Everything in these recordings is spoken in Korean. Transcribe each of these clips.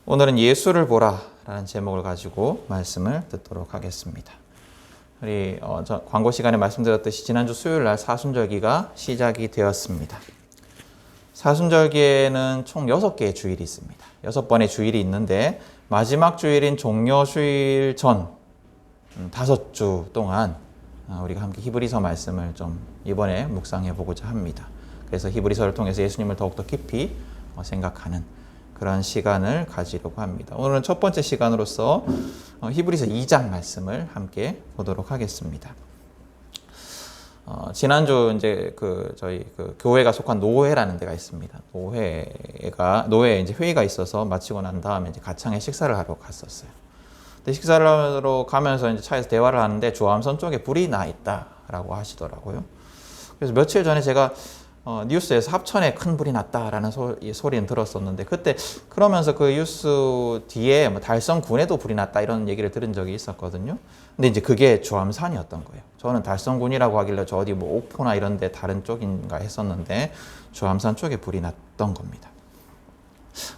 오늘은 예수를 보라 라는 제목을 가지고 말씀을 듣도록 하겠습니다. 우리 광고 시간에 말씀드렸듯이 지난주 수요일 날 사순절기가 시작이 되었습니다. 사순절기에는 총 6개의 주일이 있습니다. 6번의 주일이 있는데 마지막 주일인 종려주일 전 5주 동안 우리가 함께 히브리서 말씀을 좀 이번에 묵상해 보고자 합니다. 그래서 히브리서를 통해서 예수님을 더욱더 깊이 생각하는 그런 시간을 가지려고 합니다. 오늘은 첫 번째 시간으로서 히브리서 2장 말씀을 함께 보도록 하겠습니다. 지난주 이제 저희 교회가 속한 노회라는 데가 있습니다. 노회에 이제 회의가 있어서 마치고 난 다음에 이제 가창에 식사를 하러 갔었어요. 근데 식사를 하러 가면서 이제 차에서 대화를 하는데 조암선 쪽에 불이 나 있다라고 하시더라고요. 그래서 며칠 전에 제가 뉴스에서 합천에 큰 불이 났다라는 소리는 들었었는데 그때 그러면서 그 뉴스 뒤에 뭐 달성군에도 불이 났다 이런 얘기를 들은 적이 있었거든요. 근데 이제 그게 주암산이었던 거예요. 저는 달성군이라고 하길래 저 어디 뭐 옥포나 이런 데 다른 쪽인가 했었는데 주암산 쪽에 불이 났던 겁니다.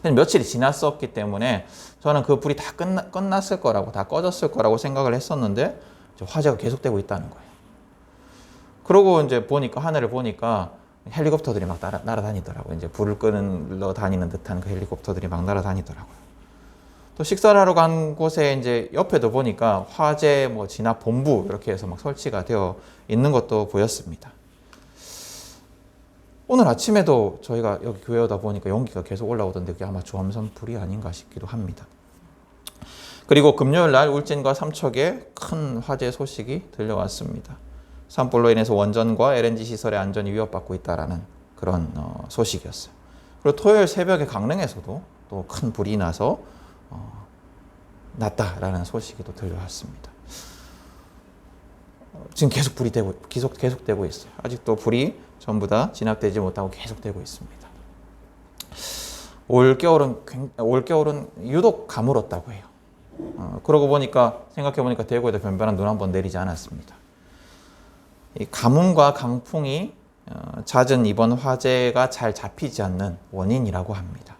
근데 며칠이 지났었기 때문에 저는 그 불이 다 끝났을 거라고, 다 꺼졌을 거라고 생각을 했었는데 화재가 계속되고 있다는 거예요. 그러고 이제 하늘을 보니까 헬리콥터들이 막 날아다니더라고요. 이제 불을 끄러 다니는 듯한 그 헬리콥터들이 막 날아다니더라고요. 또 식사를 하러 간 곳에 이제 옆에도 보니까 화재 진압 본부 이렇게 해서 막 설치가 되어 있는 것도 보였습니다. 오늘 아침에도 저희가 여기 교회 오다 보니까 연기가 계속 올라오던데 그게 아마 조암선 불이 아닌가 싶기도 합니다. 그리고 금요일 날 울진과 삼척에 큰 화재 소식이 들려왔습니다. 산불로 인해서 원전과 LNG 시설의 안전이 위협받고 있다라는 그런 소식이었어요. 그리고 토요일 새벽에 강릉에서도 또 큰 불이 나서 났다라는 소식이 또 들려왔습니다. 지금 계속되고 있어요. 아직도 불이 전부 다 진압되지 못하고 계속되고 있습니다. 올 겨울은 유독 가물었다고 해요. 그러고 생각해 보니까 대구에도 변변한 눈 한번 내리지 않았습니다. 이 가뭄과 강풍이 잦은 이번 화재가 잘 잡히지 않는 원인이라고 합니다.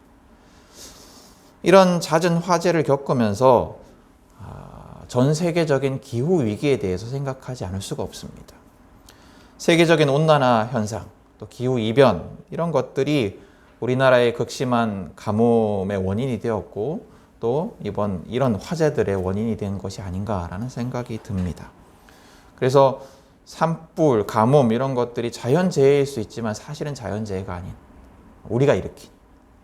이런 잦은 화재를 겪으면서 전 세계적인 기후 위기에 대해서 생각하지 않을 수가 없습니다. 세계적인 온난화 현상, 또 기후 이변 이런 것들이 우리나라의 극심한 가뭄의 원인이 되었고 또 이런 화재들의 원인이 된 것이 아닌가라는 생각이 듭니다. 그래서 산불, 가뭄 이런 것들이 자연재해일 수 있지만 사실은 자연재해가 아닌 우리가 일으킨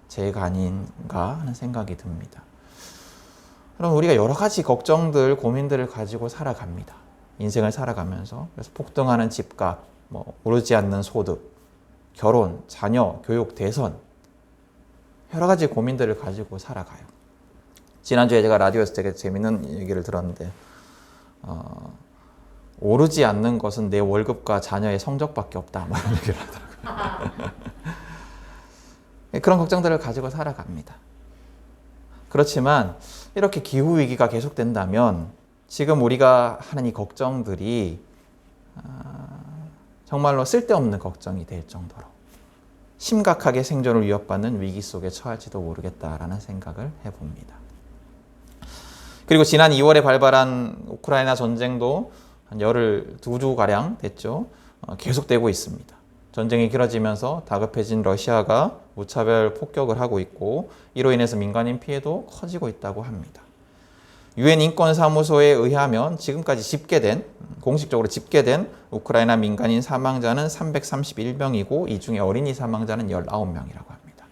재해가 아닌가 하는 생각이 듭니다. 그럼 우리가 여러 가지 걱정들, 고민들을 가지고 살아갑니다. 인생을 살아가면서. 그래서 폭등하는 집값, 오르지 않는 소득, 결혼, 자녀, 교육, 대선 여러 가지 고민들을 가지고 살아가요. 지난주에 제가 라디오에서 되게 재밌는 얘기를 들었는데 오르지 않는 것은 내 월급과 자녀의 성적밖에 없다. 이런 얘기를 하더라고요. 그런 걱정들을 가지고 살아갑니다. 그렇지만 이렇게 기후위기가 계속된다면 지금 우리가 하는 이 걱정들이 정말로 쓸데없는 걱정이 될 정도로 심각하게 생존을 위협받는 위기 속에 처할지도 모르겠다라는 생각을 해봅니다. 그리고 지난 2월에 발발한 우크라이나 전쟁도 한 열흘 2주가량 됐죠. 계속되고 있습니다. 전쟁이 길어지면서 다급해진 러시아가 무차별 폭격을 하고 있고 이로 인해서 민간인 피해도 커지고 있다고 합니다. 유엔 인권사무소에 의하면 지금까지 공식적으로 집계된 우크라이나 민간인 사망자는 331명이고 이 중에 어린이 사망자는 19명이라고 합니다.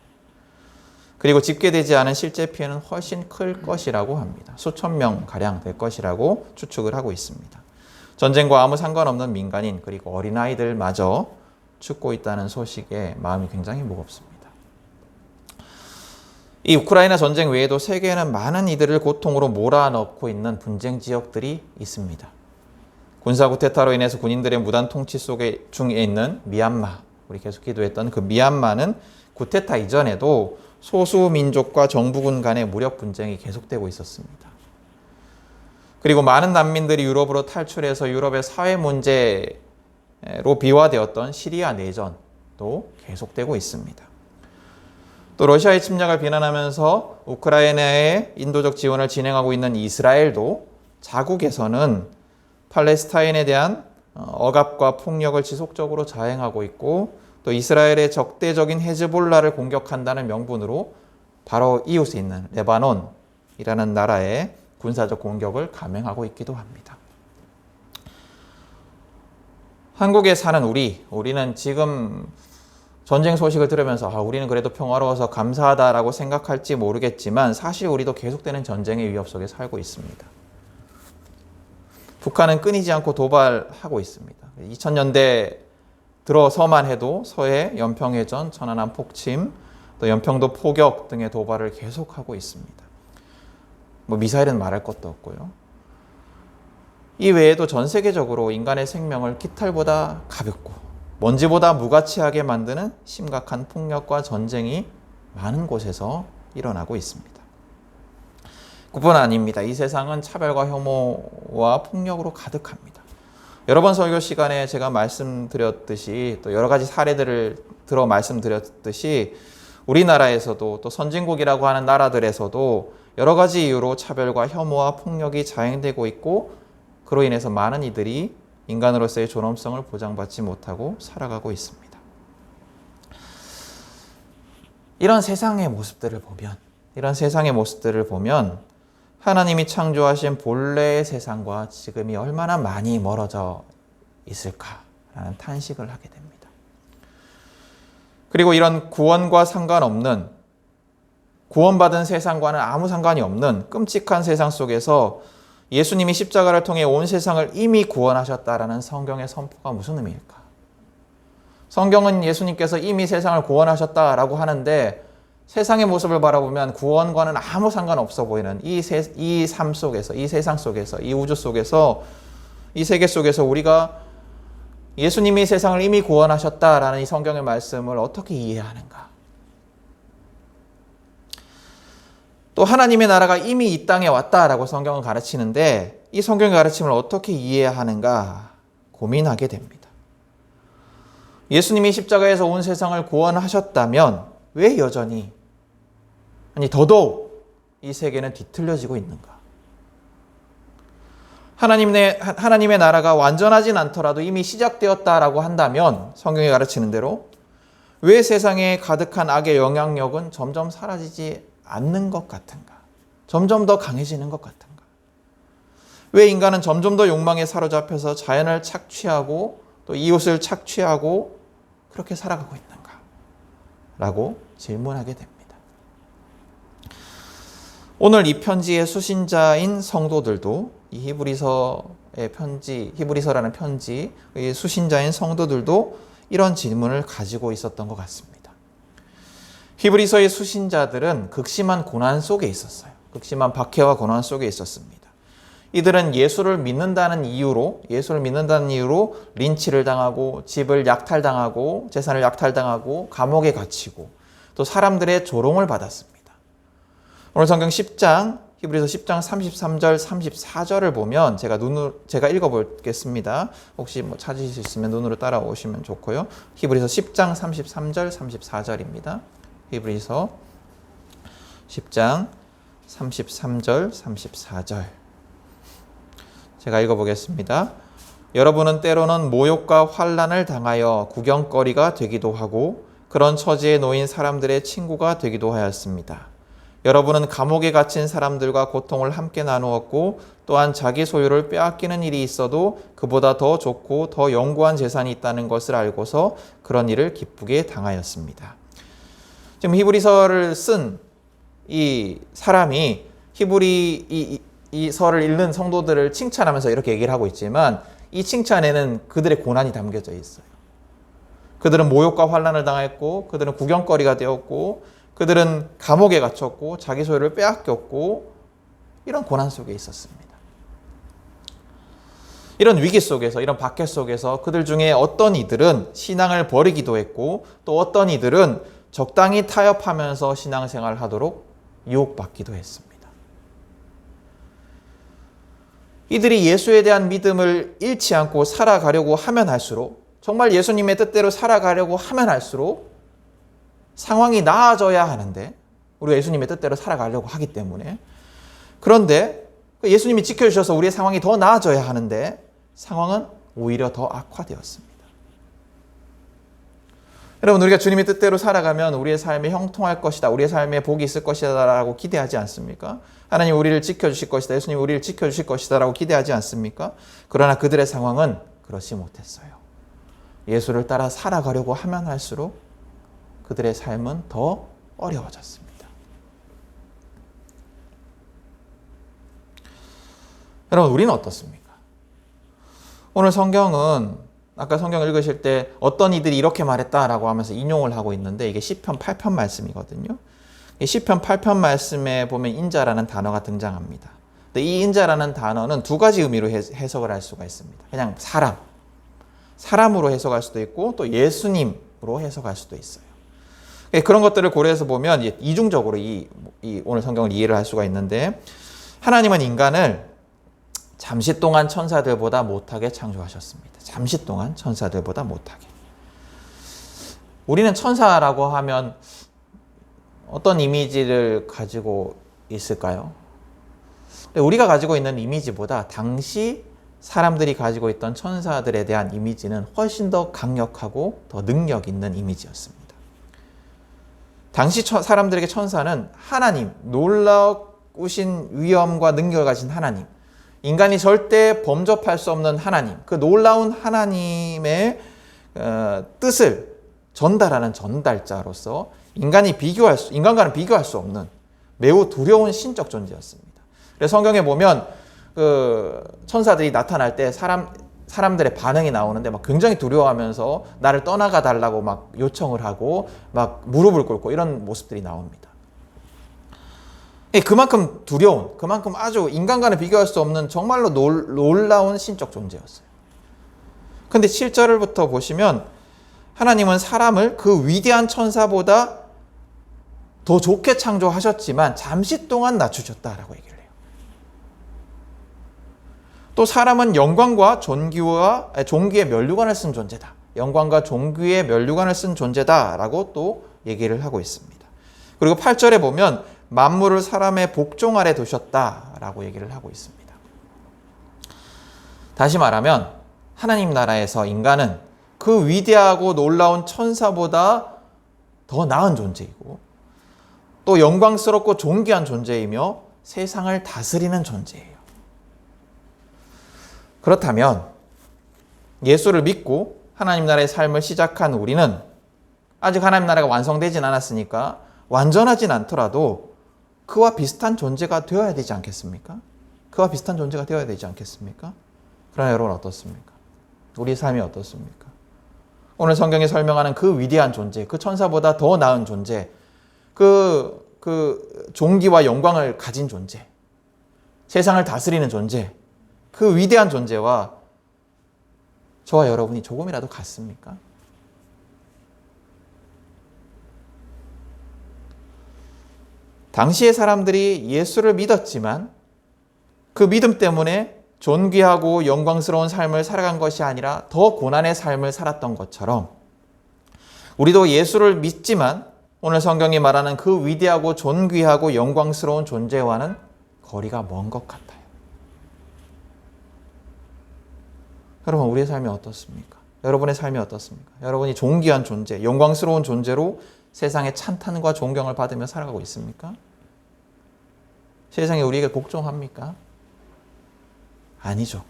그리고 집계되지 않은 실제 피해는 훨씬 클 것이라고 합니다. 수천 명가량 될 것이라고 추측을 하고 있습니다. 전쟁과 아무 상관없는 민간인 그리고 어린아이들마저 죽고 있다는 소식에 마음이 굉장히 무겁습니다. 이 우크라이나 전쟁 외에도 세계에는 많은 이들을 고통으로 몰아넣고 있는 분쟁 지역들이 있습니다. 군사 쿠데타로 인해서 군인들의 무단 통치 중에 있는 미얀마, 우리 계속 기도했던 그 미얀마는 쿠데타 이전에도 소수 민족과 정부군 간의 무력 분쟁이 계속되고 있었습니다. 그리고 많은 난민들이 유럽으로 탈출해서 유럽의 사회 문제로 비화되었던 시리아 내전도 계속되고 있습니다. 또 러시아의 침략을 비난하면서 우크라이나에 인도적 지원을 진행하고 있는 이스라엘도 자국에서는 팔레스타인에 대한 억압과 폭력을 지속적으로 자행하고 있고, 또 이스라엘의 적대적인 헤즈볼라를 공격한다는 명분으로 바로 이웃에 있는 레바논이라는 나라에 군사적 공격을 감행하고 있기도 합니다. 한국에 사는 우리는 지금 전쟁 소식을 들으면서 우리는 그래도 평화로워서 감사하다라고 생각할지 모르겠지만 사실 우리도 계속되는 전쟁의 위협 속에 살고 있습니다. 북한은 끊이지 않고 도발하고 있습니다. 2000년대 들어서만 해도 서해 연평해전, 천안함 폭침, 또 연평도 포격 등의 도발을 계속하고 있습니다. 미사일은 말할 것도 없고요. 이 외에도 전 세계적으로 인간의 생명을 깃털보다 가볍고 먼지보다 무가치하게 만드는 심각한 폭력과 전쟁이 많은 곳에서 일어나고 있습니다. 그뿐 아닙니다. 이 세상은 차별과 혐오와 폭력으로 가득합니다. 여러 번 설교 시간에 제가 말씀드렸듯이, 또 여러 가지 사례들을 들어 말씀드렸듯이, 우리나라에서도 또 선진국이라고 하는 나라들에서도 여러 가지 이유로 차별과 혐오와 폭력이 자행되고 있고, 그로 인해서 많은 이들이 인간으로서의 존엄성을 보장받지 못하고 살아가고 있습니다. 이런 세상의 모습들을 보면 하나님이 창조하신 본래의 세상과 지금이 얼마나 많이 멀어져 있을까라는 탄식을 하게 됩니다. 그리고 이런 구원과 상관없는, 구원받은 세상과는 아무 상관이 없는 끔찍한 세상 속에서 예수님이 십자가를 통해 온 세상을 이미 구원하셨다라는 성경의 선포가 무슨 의미일까? 성경은 예수님께서 이미 세상을 구원하셨다라고 하는데 세상의 모습을 바라보면 구원과는 아무 상관없어 보이는 이 삶 속에서, 이 세상 속에서, 이 우주 속에서, 이 세계 속에서 우리가 예수님이 세상을 이미 구원하셨다라는 이 성경의 말씀을 어떻게 이해하는가? 또 하나님의 나라가 이미 이 땅에 왔다라고 성경은 가르치는데 이 성경의 가르침을 어떻게 이해하는가 고민하게 됩니다. 예수님이 십자가에서 온 세상을 구원하셨다면 왜 여전히, 더더욱 이 세계는 뒤틀려지고 있는가? 하나님의 나라가 완전하진 않더라도 이미 시작되었다라고 한다면 성경이 가르치는 대로 왜 세상에 가득한 악의 영향력은 점점 사라지지 않는 것 같은가? 점점 더 강해지는 것 같은가? 왜 인간은 점점 더 욕망에 사로잡혀서 자연을 착취하고 또 이웃을 착취하고 그렇게 살아가고 있는가? 라고 질문하게 됩니다. 오늘 이 편지의 수신자인 성도들도 이 히브리서라는 편지의 수신자인 성도들도 이런 질문을 가지고 있었던 것 같습니다. 히브리서의 수신자들은 극심한 고난 속에 있었어요. 극심한 박해와 고난 속에 있었습니다. 이들은 예수를 믿는다는 이유로 린치를 당하고 집을 약탈당하고 재산을 약탈당하고 감옥에 갇히고 또 사람들의 조롱을 받았습니다. 오늘 성경 10장 히브리서 10장 33절 34절을 보면 제가 읽어보겠습니다. 혹시 찾으실 수 있으면 눈으로 따라오시면 좋고요. 히브리서 10장 33절 34절입니다. 히브리서 10장 33절 34절 제가 읽어보겠습니다. 여러분은 때로는 모욕과 환난을 당하여 구경거리가 되기도 하고 그런 처지에 놓인 사람들의 친구가 되기도 하였습니다. 여러분은 감옥에 갇힌 사람들과 고통을 함께 나누었고 또한 자기 소유를 빼앗기는 일이 있어도 그보다 더 좋고 더 영구한 재산이 있다는 것을 알고서 그런 일을 기쁘게 당하였습니다. 지금 히브리서를 쓴 이 사람이 이 서를 읽는 성도들을 칭찬하면서 이렇게 얘기를 하고 있지만 이 칭찬에는 그들의 고난이 담겨져 있어요. 그들은 모욕과 환난을 당했고 그들은 구경거리가 되었고 그들은 감옥에 갇혔고 자기 소유를 빼앗겼고 이런 고난 속에 있었습니다. 이런 위기 속에서, 이런 박해 속에서 그들 중에 어떤 이들은 신앙을 버리기도 했고 또 어떤 이들은 적당히 타협하면서 신앙생활을 하도록 유혹받기도 했습니다. 이들이 예수에 대한 믿음을 잃지 않고 살아가려고 하면 할수록, 정말 예수님의 뜻대로 살아가려고 하면 할수록 상황이 나아져야 하는데 우리가 예수님의 뜻대로 살아가려고 하기 때문에 그런데 예수님이 지켜주셔서 우리의 상황이 더 나아져야 하는데 상황은 오히려 더 악화되었습니다. 여러분 우리가 주님의 뜻대로 살아가면 우리의 삶이 형통할 것이다. 우리의 삶에 복이 있을 것이다 라고 기대하지 않습니까? 하나님 우리를 지켜주실 것이다. 예수님 우리를 지켜주실 것이다 라고 기대하지 않습니까? 그러나 그들의 상황은 그렇지 못했어요. 예수를 따라 살아가려고 하면 할수록 그들의 삶은 더 어려워졌습니다. 여러분 우리는 어떻습니까? 오늘 성경은 아까 성경 읽으실 때 어떤 이들이 이렇게 말했다라고 하면서 인용을 하고 있는데 이게 시편 8편 말씀이거든요. 이 시편 8편 말씀에 보면 인자라는 단어가 등장합니다. 근데 이 인자라는 단어는 두 가지 의미로 해석을 할 수가 있습니다. 그냥 사람으로 해석할 수도 있고 또 예수님으로 해석할 수도 있어요. 그런 것들을 고려해서 보면 이중적으로 오늘 성경을 이해를 할 수가 있는데 하나님은 인간을 잠시 동안 천사들보다 못하게 창조하셨습니다. 잠시 동안 천사들보다 못하게. 우리는 천사라고 하면 어떤 이미지를 가지고 있을까요? 우리가 가지고 있는 이미지보다 당시 사람들이 가지고 있던 천사들에 대한 이미지는 훨씬 더 강력하고 더 능력 있는 이미지였습니다. 당시 사람들에게 천사는 하나님, 놀라우신 위엄과 능력을 가진 하나님, 인간이 절대 범접할 수 없는 하나님, 그 놀라운 하나님의 뜻을 전달하는 전달자로서 인간과는 비교할 수 없는 매우 두려운 신적 존재였습니다. 그래서 성경에 보면 그 천사들이 나타날 때 사람들의 반응이 나오는데 막 굉장히 두려워하면서 나를 떠나가 달라고 막 요청을 하고 막 무릎을 꿇고 이런 모습들이 나옵니다. 그만큼 두려운, 그만큼 아주 인간과는 비교할 수 없는 정말로 놀라운 신적 존재였어요. 근데 7절부터 보시면 하나님은 사람을 그 위대한 천사보다 더 좋게 창조하셨지만 잠시 동안 낮추셨다라고 얘기를 해요. 또 사람은 영광과 존귀의 면류관을 쓴 존재다. 영광과 존귀의 면류관을 쓴 존재다라고 또 얘기를 하고 있습니다. 그리고 8절에 보면 만물을 사람의 복종 아래 두셨다라고 얘기를 하고 있습니다. 다시 말하면 하나님 나라에서 인간은 그 위대하고 놀라운 천사보다 더 나은 존재이고 또 영광스럽고 존귀한 존재이며 세상을 다스리는 존재예요. 그렇다면 예수를 믿고 하나님 나라의 삶을 시작한 우리는 아직 하나님 나라가 완성되진 않았으니까 완전하진 않더라도 그와 비슷한 존재가 되어야 되지 않겠습니까? 그와 비슷한 존재가 되어야 되지 않겠습니까? 그러나 여러분 어떻습니까? 우리의 삶이 어떻습니까? 오늘 성경이 설명하는 그 위대한 존재, 그 천사보다 더 나은 존재, 그 존귀와 영광을 가진 존재, 세상을 다스리는 존재, 그 위대한 존재와 저와 여러분이 조금이라도 같습니까? 당시의 사람들이 예수를 믿었지만 그 믿음 때문에 존귀하고 영광스러운 삶을 살아간 것이 아니라 더 고난의 삶을 살았던 것처럼 우리도 예수를 믿지만 오늘 성경이 말하는 그 위대하고 존귀하고 영광스러운 존재와는 거리가 먼 것 같아요. 여러분 우리의 삶이 어떻습니까? 여러분의 삶이 어떻습니까? 여러분이 존귀한 존재, 영광스러운 존재로 세상의 찬탄과 존경을 받으며 살아가고 있습니까? 세상이 우리에게 복종합니까? 아니죠.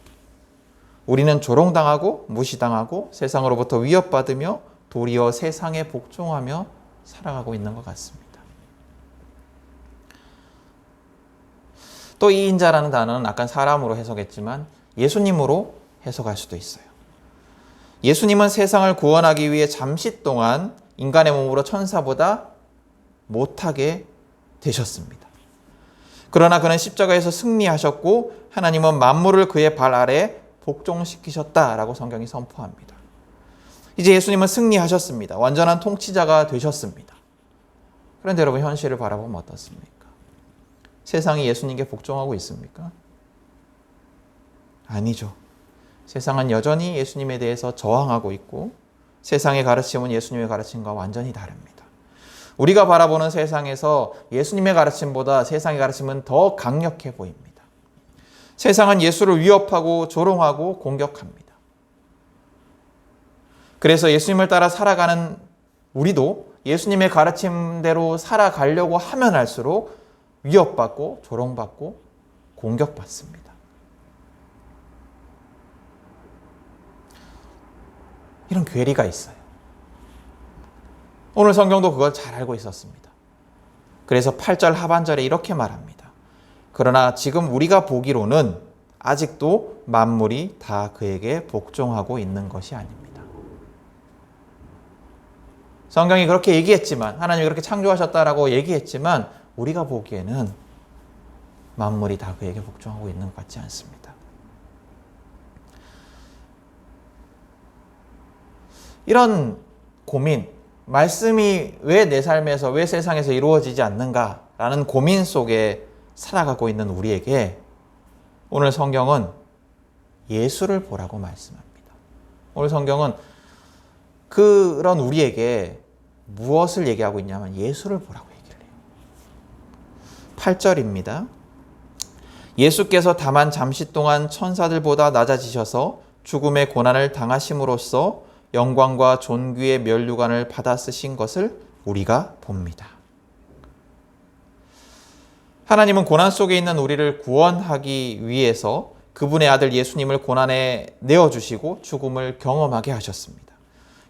우리는 조롱당하고 무시당하고 세상으로부터 위협받으며 도리어 세상에 복종하며 살아가고 있는 것 같습니다. 또 이 인자라는 단어는 아까 사람으로 해석했지만 예수님으로 해석할 수도 있어요. 예수님은 세상을 구원하기 위해 잠시 동안 인간의 몸으로 천사보다 못하게 되셨습니다. 그러나 그는 십자가에서 승리하셨고 하나님은 만물을 그의 발 아래 복종시키셨다라고 성경이 선포합니다. 이제 예수님은 승리하셨습니다. 완전한 통치자가 되셨습니다. 그런데 여러분 현실을 바라보면 어떻습니까? 세상이 예수님께 복종하고 있습니까? 아니죠. 세상은 여전히 예수님에 대해서 저항하고 있고 세상의 가르침은 예수님의 가르침과 완전히 다릅니다. 우리가 바라보는 세상에서 예수님의 가르침보다 세상의 가르침은 더 강력해 보입니다. 세상은 예수를 위협하고 조롱하고 공격합니다. 그래서 예수님을 따라 살아가는 우리도 예수님의 가르침대로 살아가려고 하면 할수록 위협받고 조롱받고 공격받습니다. 이런 괴리가 있어요. 오늘 성경도 그걸 잘 알고 있었습니다. 그래서 8절 하반절에 이렇게 말합니다. 그러나 지금 우리가 보기로는 아직도 만물이 다 그에게 복종하고 있는 것이 아닙니다. 성경이 그렇게 얘기했지만, 하나님이 그렇게 창조하셨다라고 얘기했지만 우리가 보기에는 만물이 다 그에게 복종하고 있는 것 같지 않습니다. 이런 고민, 말씀이 왜 내 삶에서, 왜 세상에서 이루어지지 않는가라는 고민 속에 살아가고 있는 우리에게 오늘 성경은 예수를 보라고 말씀합니다. 오늘 성경은 그런 우리에게 무엇을 얘기하고 있냐면 예수를 보라고 얘기를 해요. 8절입니다. 예수께서 다만 잠시 동안 천사들보다 낮아지셔서 죽음의 고난을 당하심으로써 영광과 존귀의 면류관을 받아 쓰신 것을 우리가 봅니다. 하나님은 고난 속에 있는 우리를 구원하기 위해서 그분의 아들 예수님을 고난에 내어주시고 죽음을 경험하게 하셨습니다.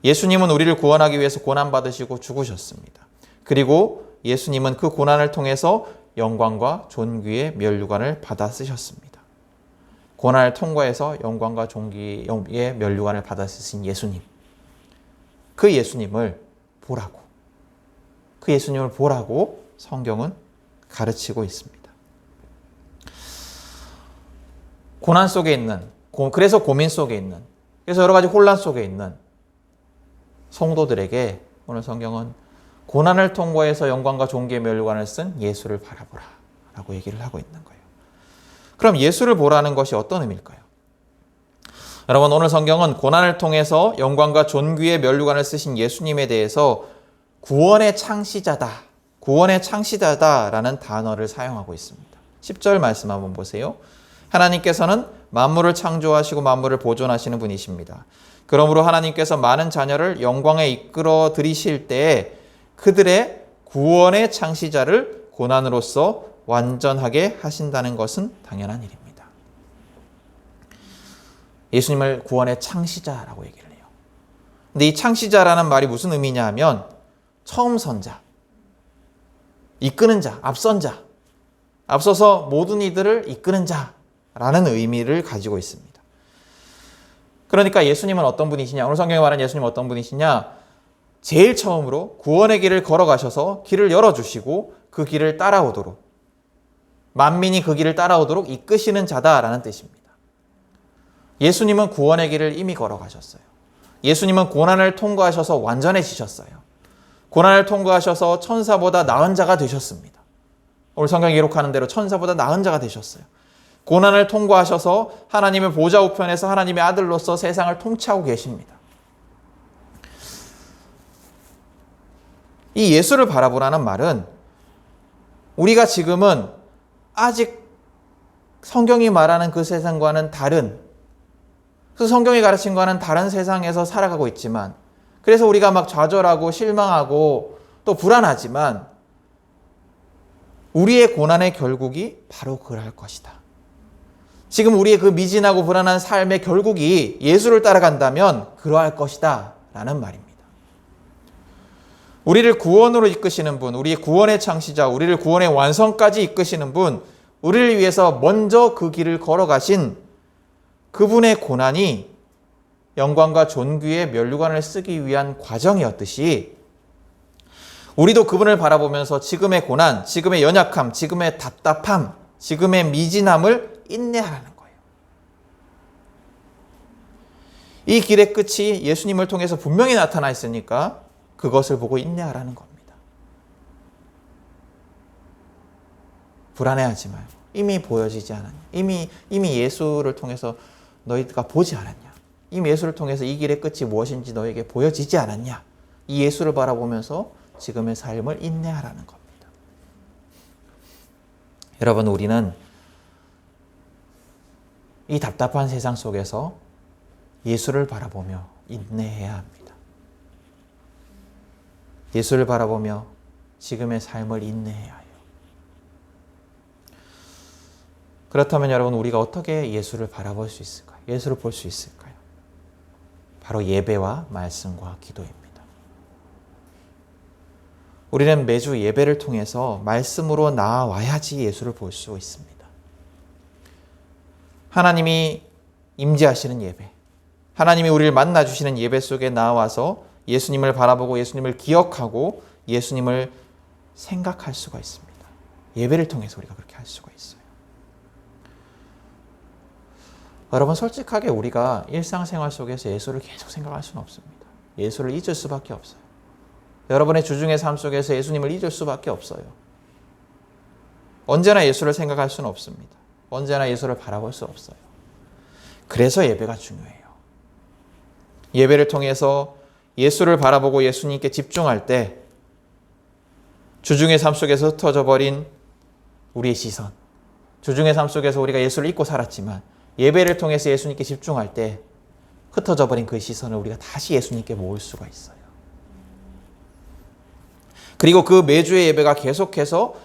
예수님은 우리를 구원하기 위해서 고난받으시고 죽으셨습니다. 그리고 예수님은 그 고난을 통해서 영광과 존귀의 면류관을 받아 쓰셨습니다. 고난을 통과해서 영광과 존귀의 면류관을 받아 쓰신 예수님. 그 예수님을 보라고. 그 예수님을 보라고 성경은 가르치고 있습니다. 고난 속에 있는, 그래서 고민 속에 있는, 그래서 여러 가지 혼란 속에 있는 성도들에게 오늘 성경은 고난을 통과해서 영광과 존귀의 면류관을 쓴 예수를 바라보라 라고 얘기를 하고 있는 거예요. 그럼 예수를 보라는 것이 어떤 의미일까요? 여러분, 오늘 성경은 고난을 통해서 영광과 존귀의 면류관을 쓰신 예수님에 대해서 구원의 창시자다라는 단어를 사용하고 있습니다. 10절 말씀 한번 보세요. 하나님께서는 만물을 창조하시고 만물을 보존하시는 분이십니다. 그러므로 하나님께서 많은 자녀를 영광에 이끌어 들이실 때에 그들의 구원의 창시자를 고난으로써 완전하게 하신다는 것은 당연한 일입니다. 예수님을 구원의 창시자라고 얘기를 해요. 근데 이 창시자라는 말이 무슨 의미냐 하면 처음 선자, 이끄는 자, 앞선 자, 앞서서 모든 이들을 이끄는 자라는 의미를 가지고 있습니다. 그러니까 예수님은 어떤 분이시냐? 오늘 성경에 말하는 예수님은 어떤 분이시냐? 제일 처음으로 구원의 길을 걸어가셔서 길을 열어주시고 그 길을 따라오도록, 만민이 그 길을 따라오도록 이끄시는 자다라는 뜻입니다. 예수님은 구원의 길을 이미 걸어가셨어요. 예수님은 고난을 통과하셔서 완전해지셨어요. 고난을 통과하셔서 천사보다 나은 자가 되셨습니다. 오늘 성경이 기록하는 대로 천사보다 나은 자가 되셨어요. 고난을 통과하셔서 하나님의 보좌 우편에서 하나님의 아들로서 세상을 통치하고 계십니다. 이 예수를 바라보라는 말은 우리가 지금은 아직 성경이 말하는 그 세상과는 다른, 그 성경이 가르침과는 다른 세상에서 살아가고 있지만, 그래서 우리가 막 좌절하고 실망하고 또 불안하지만 우리의 고난의 결국이 바로 그럴 것이다. 지금 우리의 그 미진하고 불안한 삶의 결국이 예수를 따라간다면 그러할 것이다 라는 말입니다. 우리를 구원으로 이끄시는 분, 우리의 구원의 창시자, 우리를 구원의 완성까지 이끄시는 분, 우리를 위해서 먼저 그 길을 걸어가신 그분의 고난이 영광과 존귀의 면류관을 쓰기 위한 과정이었듯이 우리도 그분을 바라보면서 지금의 고난, 지금의 연약함, 지금의 답답함, 지금의 미진함을 인내하라는 거예요. 이 길의 끝이 예수님을 통해서 분명히 나타나 있으니까 그것을 보고 인내하라는 겁니다. 불안해하지 마요. 이미 보여지지 않았냐? 이미 예수를 통해서 너희가 보지 않았냐? 이미 예수를 통해서 이 길의 끝이 무엇인지 너에게 보여지지 않았냐? 이 예수를 바라보면서 지금의 삶을 인내하라는 겁니다. 여러분, 우리는 이 답답한 세상 속에서 예수를 바라보며 인내해야 합니다. 예수를 바라보며 지금의 삶을 인내해야 해요. 그렇다면 여러분, 우리가 어떻게 예수를 바라볼 수 있을까요? 예수를 볼 수 있을까요? 바로 예배와 말씀과 기도입니다. 우리는 매주 예배를 통해서 말씀으로 나아와야지 예수를 볼 수 있습니다. 하나님이 임재하시는 예배, 하나님이 우리를 만나주시는 예배 속에 나와서 예수님을 바라보고 예수님을 기억하고 예수님을 생각할 수가 있습니다. 예배를 통해서 우리가 그렇게 할 수가 있어요. 여러분, 솔직하게 우리가 일상생활 속에서 예수를 계속 생각할 수는 없습니다. 예수를 잊을 수밖에 없어요. 여러분의 주중의 삶 속에서 예수님을 잊을 수밖에 없어요. 언제나 예수를 생각할 수는 없습니다. 언제나 예수를 바라볼 수 없어요. 그래서 예배가 중요해요. 예배를 통해서 예수를 바라보고 예수님께 집중할 때 주중의 삶 속에서 흩어져 버린 우리의 시선, 주중의 삶 속에서 우리가 예수를 잊고 살았지만 예배를 통해서 예수님께 집중할 때 흩어져 버린 그 시선을 우리가 다시 예수님께 모을 수가 있어요. 그리고 그 매주의 예배가 계속해서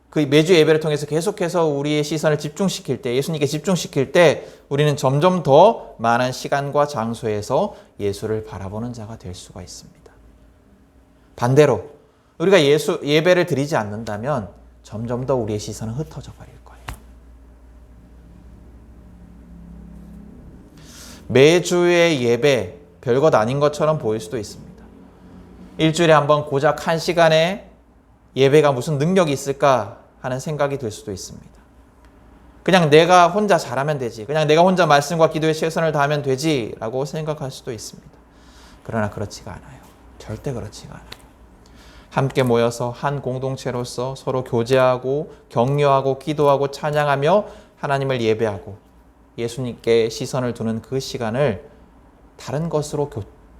그 매주의 예배를 통해서 계속해서 우리의 시선을 집중시킬 때, 예수님께 집중시킬 때 우리는 점점 더 많은 시간과 장소에서 예수를 바라보는 자가 될 수가 있습니다. 반대로 우리가 예배를 드리지 않는다면 점점 더 우리의 시선은 흩어져 버릴 거예요. 매주의 예배, 별것 아닌 것처럼 보일 수도 있습니다. 일주일에 한 번 고작 1시간의 예배가 무슨 능력이 있을까 하는 생각이 들 수도 있습니다. 그냥 내가 혼자 잘하면 되지, 그냥 내가 혼자 말씀과 기도에 최선을 다하면 되지 라고 생각할 수도 있습니다. 그러나 그렇지가 않아요. 절대 그렇지가 않아요. 함께 모여서 한 공동체로서 서로 교제하고 격려하고 기도하고 찬양하며 하나님을 예배하고 예수님께 시선을 두는 그 시간을 다른 것으로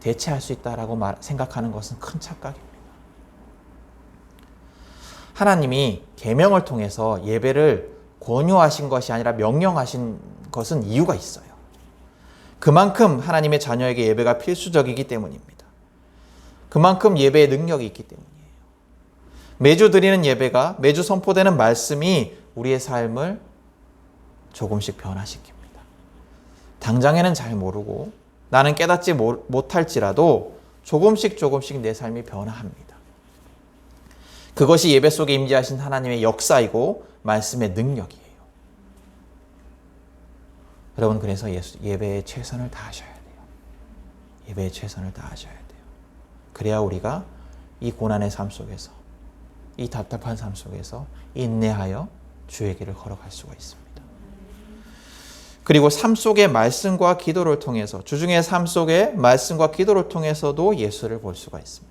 대체할 수 있다라고 생각하는 것은 큰 착각입니다. 하나님이 계명을 통해서 예배를 권유하신 것이 아니라 명령하신 것은 이유가 있어요. 그만큼 하나님의 자녀에게 예배가 필수적이기 때문입니다. 그만큼 예배의 능력이 있기 때문이에요. 매주 드리는 예배가, 매주 선포되는 말씀이 우리의 삶을 조금씩 변화시킵니다. 당장에는 잘 모르고 나는 깨닫지 못할지라도 조금씩 내 삶이 변화합니다. 그것이 예배 속에 임재하신 하나님의 역사이고 말씀의 능력이에요. 여러분, 그래서 예배에 최선을 다하셔야 돼요. 예배에 최선을 다하셔야 돼요. 그래야 우리가 이 고난의 삶 속에서, 이 답답한 삶 속에서 인내하여 주의 길을 걸어갈 수가 있습니다. 그리고 삶 속의 말씀과 기도를 통해서, 주중의 삶 속의 말씀과 기도를 통해서도 예수를 볼 수가 있습니다.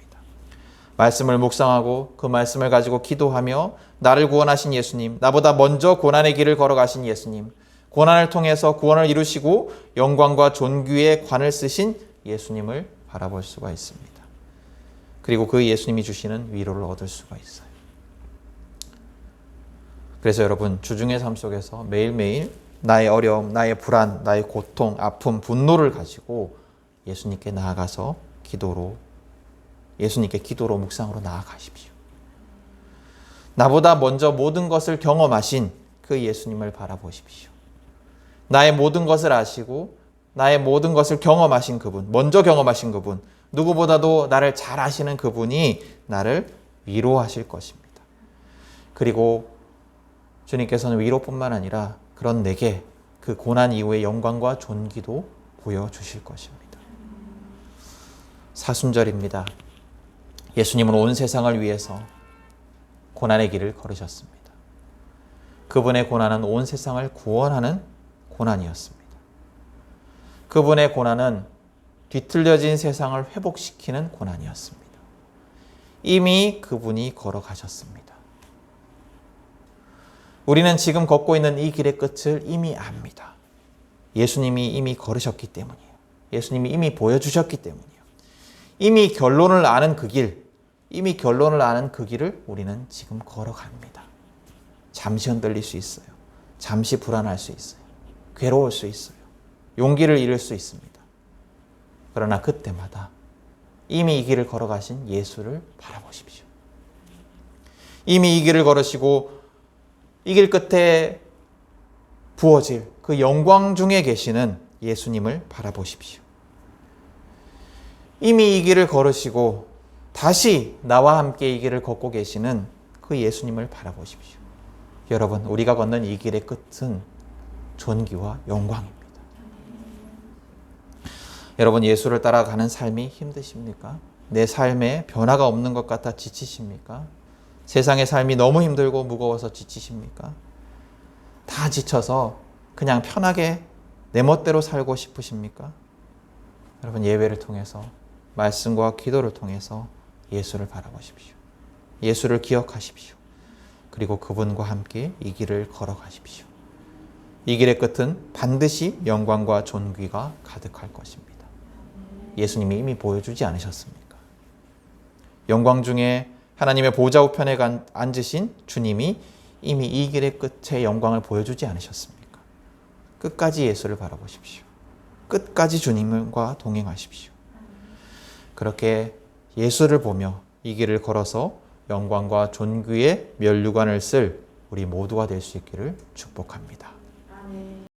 말씀을 묵상하고 그 말씀을 가지고 기도하며 나를 구원하신 예수님, 나보다 먼저 고난의 길을 걸어가신 예수님, 고난을 통해서 구원을 이루시고 영광과 존귀의 관을 쓰신 예수님을 바라볼 수가 있습니다. 그리고 그 예수님이 주시는 위로를 얻을 수가 있어요. 그래서 여러분, 주중의 삶 속에서 매일매일 나의 어려움, 나의 불안, 나의 고통, 아픔, 분노를 가지고 예수님께 나아가서 예수님께 기도로 묵상으로 나아가십시오. 나보다 먼저 모든 것을 경험하신 그 예수님을 바라보십시오. 나의 모든 것을 아시고 나의 모든 것을 경험하신 그분, 먼저 경험하신 그분, 누구보다도 나를 잘 아시는 그분이 나를 위로하실 것입니다. 그리고 주님께서는 위로뿐만 아니라 그런 내게 그 고난 이후의 영광과 존귀도 보여주실 것입니다. 사순절입니다. 예수님은 온 세상을 위해서 고난의 길을 걸으셨습니다. 그분의 고난은 온 세상을 구원하는 고난이었습니다. 그분의 고난은 뒤틀려진 세상을 회복시키는 고난이었습니다. 이미 그분이 걸어가셨습니다. 우리는 지금 걷고 있는 이 길의 끝을 이미 압니다. 예수님이 이미 걸으셨기 때문이에요. 예수님이 이미 보여주셨기 때문이에요. 이미 결론을 아는 그 길, 이미 결론을 아는 그 길을 우리는 지금 걸어갑니다. 잠시 흔들릴 수 있어요. 잠시 불안할 수 있어요. 괴로울 수 있어요. 용기를 잃을 수 있습니다. 그러나 그때마다 이미 이 길을 걸어가신 예수를 바라보십시오. 이미 이 길을 걸으시고 이 길 끝에 부어질 그 영광 중에 계시는 예수님을 바라보십시오. 이미 이 길을 걸으시고 다시 나와 함께 이 길을 걷고 계시는 그 예수님을 바라보십시오. 여러분, 우리가 걷는 이 길의 끝은 존귀와 영광입니다. 여러분, 예수를 따라가는 삶이 힘드십니까? 내 삶에 변화가 없는 것 같아 지치십니까? 세상의 삶이 너무 힘들고 무거워서 지치십니까? 다 지쳐서 그냥 편하게 내 멋대로 살고 싶으십니까? 여러분, 예배를 통해서 말씀과 기도를 통해서 예수를 바라보십시오. 예수를 기억하십시오. 그리고 그분과 함께 이 길을 걸어가십시오. 이 길의 끝은 반드시 영광과 존귀가 가득할 것입니다. 예수님이 이미 보여주지 않으셨습니까? 영광 중에 하나님의 보좌 우편에 앉으신 주님이 이미 이 길의 끝에 영광을 보여주지 않으셨습니까? 끝까지 예수를 바라보십시오. 끝까지 주님과 동행하십시오. 그렇게 예수를 보며 이 길을 걸어서 영광과 존귀의 면류관을 쓸 우리 모두가 될 수 있기를 축복합니다.